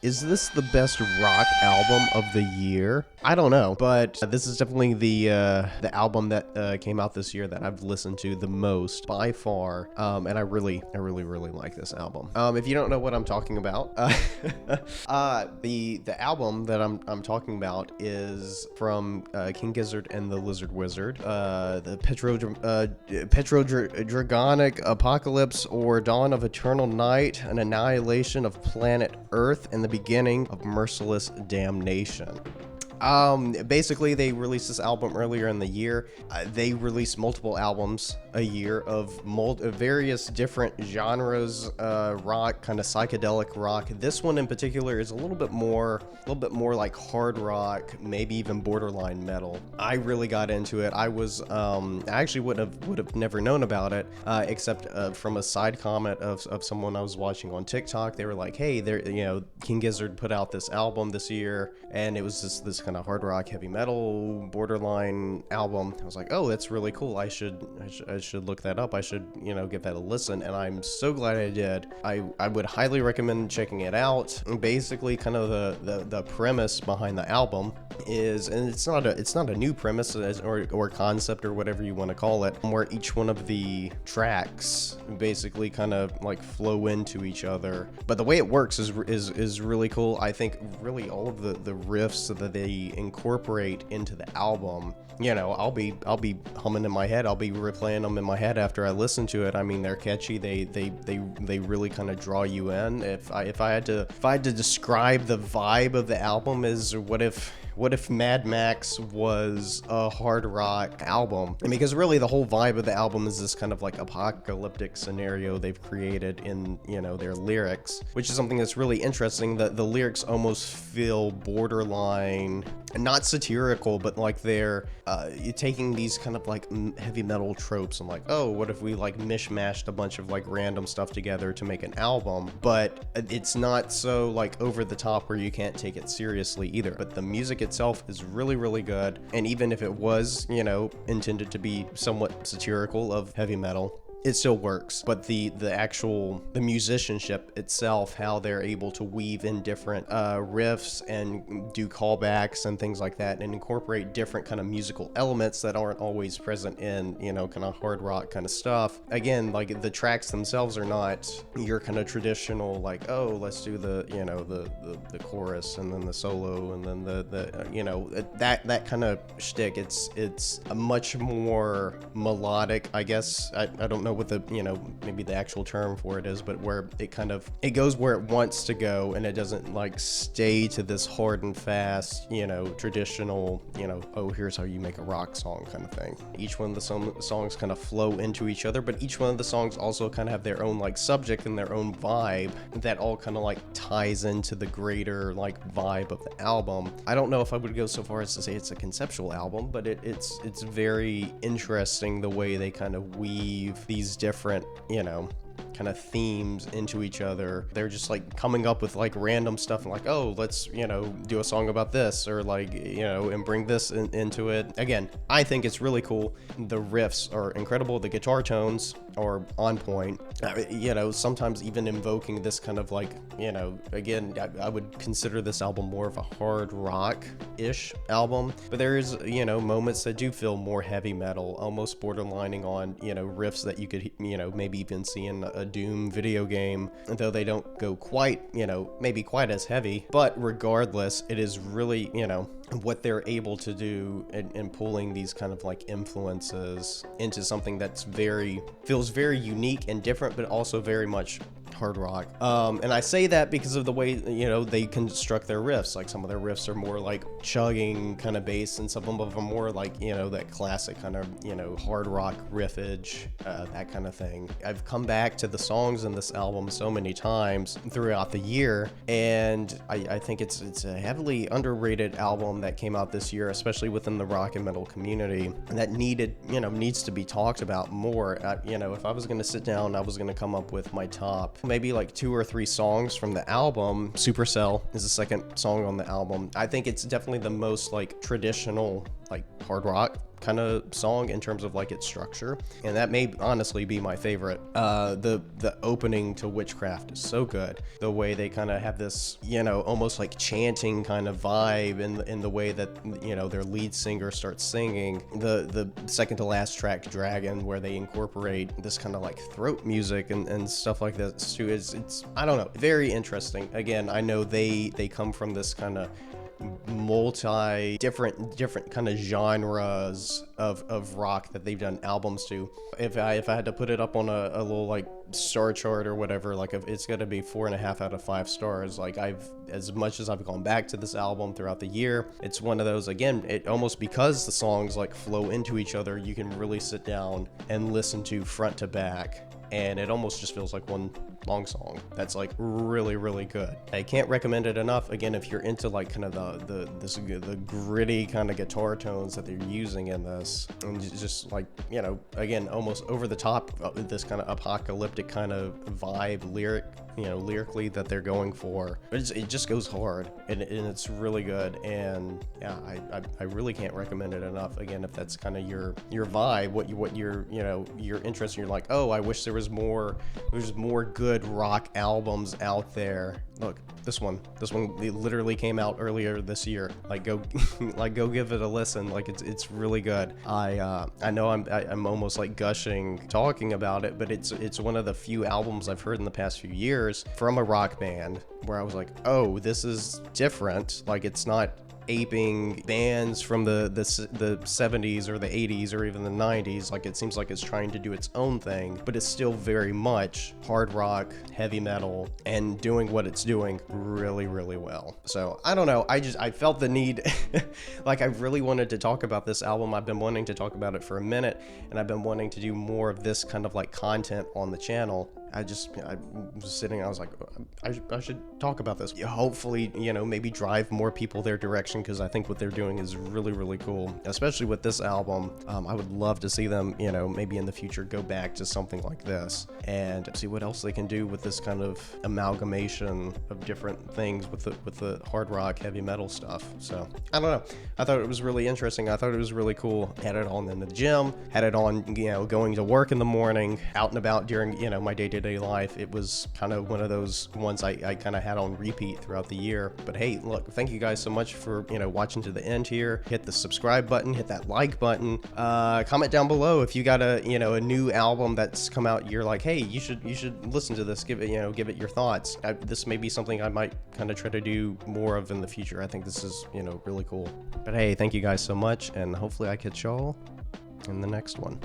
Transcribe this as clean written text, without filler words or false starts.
Is this the best rock album of the year? I don't know, but this is definitely the album that came out this year that I've listened to the most by far, and I really like this album. If you don't know what I'm talking about, the album that I'm talking about is from King Gizzard and the Lizard Wizard, the Petrodragonic Apocalypse or Dawn of Eternal Night, an annihilation of planet Earth, and the beginning of merciless damnation. Basically, they released this album earlier in the year. They released multiple albums a year of various different genres, rock, kind of psychedelic rock. This one in particular is a little bit more like hard rock, maybe even borderline metal. I really got into it. I actually would have never known about it, except from a side comment of someone I was watching on TikTok. They were like, "Hey, King Gizzard put out this album this year, and it was just this kind of hard rock, heavy metal, borderline album." I was like, "Oh, that's really cool. I should look that up. I should, give that a listen." And I'm so glad I did. I would highly recommend checking it out. And basically, kind of the premise behind the album is, and it's not a new premise or concept or whatever you want to call it, where each one of the tracks basically kind of like flow into each other. But the way it works is really cool. I think really all of the riffs that they incorporate into the album, I'll be humming in my head. I'll be replaying them in my head after I listen to it. I mean, they're catchy. They really kind of draw you in. If I had to describe the vibe of the album, is what if Mad Max was a hard rock album? And because really the whole vibe of the album is this kind of like apocalyptic scenario they've created in, their lyrics, which is something that's really interesting. The lyrics almost feel borderline, not satirical, but like they're taking these kind of like heavy metal tropes and like, oh, what if we like mishmashed a bunch of like random stuff together to make an album? But it's not so like over the top where you can't take it seriously either. But the music itself is really good, and even if it was intended to be somewhat satirical of heavy metal, it still works. But the musicianship itself, how they're able to weave in different riffs and do callbacks and things like that, and incorporate different kind of musical elements that aren't always present in kind of hard rock kind of stuff. Again, like the tracks themselves are not your kind of traditional like, oh, let's do the the chorus and then the solo and then that kind of shtick. It's a much more melodic, I guess. I don't know what the maybe the actual term for it is, but where it goes where it wants to go, and it doesn't like stay to this hard and fast traditional oh, here's how you make a rock song kind of thing. Each one of the songs kind of flow into each other, but each one of the songs also kind of have their own like subject and their own vibe that all kind of like ties into the greater like vibe of the album. I don't know if I would go so far as to say it's a conceptual album, but it's very interesting the way they kind of weave these different kind of themes into each other. They're just like coming up with like random stuff and like, oh, let's do a song about this, or like and bring this into it. Again, I think it's really cool. The riffs are incredible. The guitar tones are on point. Sometimes even invoking this kind of like again, I would consider this album more of a hard rock-ish album, but there is moments that do feel more heavy metal, almost borderlining on riffs that you could maybe even see in a Doom video game, though they don't go quite maybe quite as heavy. But regardless, it is really what they're able to do in pulling these kind of like influences into something that's feels very unique and different, but also very much hard rock. And I say that because of the way they construct their riffs. Like some of their riffs are more like chugging kind of bass, and some of them are more like that classic kind of hard rock riffage, that kind of thing. I've come back to the songs in this album so many times throughout the year, and I think it's a heavily underrated album that came out this year, especially within the rock and metal community, that needs to be talked about more. If I was going to sit down, I was going to come up with my top maybe like 2 or 3 songs from the album. Supercell is the second song on the album. I think it's definitely the most like traditional like hard rock kind of song in terms of like its structure, and that may honestly be my favorite. The opening to Witchcraft is so good. The way they kind of have this, you know, almost like chanting kind of vibe in the way that, you know, their lead singer starts singing. The second to last track, Dragon, where they incorporate this kind of like throat music and stuff like that too. It's I don't know, very interesting. Again, I know they come from this kind of different kind of genres of rock that they've done albums to. If I had to put it up on a little like star chart or whatever, like it's gonna be 4.5 out of 5 stars. Like as much as I've gone back to this album throughout the year, it's one of those, again, it almost, because the songs like flow into each other, you can really sit down and listen to front to back, and it almost just feels like one long song that's like really, really good. I can't recommend it enough. Again, if you're into like kind of the gritty kind of guitar tones that they're using in this, and just like, you know, again, almost over the top, this kind of apocalyptic kind of vibe lyrically that they're going for. But it just goes hard, and it's really good. And yeah, I really can't recommend it enough. Again, if that's kind of your vibe, what you're, you know, your interest, and you're like, oh, I wish there's more good rock albums out there. Look, this one it literally came out earlier this year. Like go give it a listen. Like it's really good. I know I'm almost like gushing talking about it, but it's one of the few albums I've heard in the past few years from a rock band where I was like, oh, this is different. Like, it's not aping bands from the 70s or the 80s or even the 90s. Like, it seems like it's trying to do its own thing, but it's still very much hard rock, heavy metal, and doing what it's doing really, really well. So I don't know, I felt the need like I really wanted to talk about this album. I've been wanting to talk about it for a minute, and I've been wanting to do more of this kind of like content on the channel. I was sitting, I was like, I should talk about this. Hopefully, you know, maybe drive more people their direction, because I think what they're doing is really, really cool, especially with this album. I would love to see them, you know, maybe in the future go back to something like this and see what else they can do with this kind of amalgamation of different things with the hard rock, heavy metal stuff. So I don't know. I thought it was really interesting. I thought it was really cool. Had it on in the gym, had it on, you know, going to work in the morning, out and about during, you know, my day-to-day life. It was kind of one of those ones I kind of had on repeat throughout the year. But hey, look, thank you guys so much for, you know, watching to the end here. Hit the subscribe button, hit that like button, comment down below if you got a new album that's come out. You're like, hey, you should listen to this, give it your thoughts. This may be something I might kind of try to do more of in the future. I think this is, you know, really cool. But hey, thank you guys so much, and hopefully I catch y'all in the next one.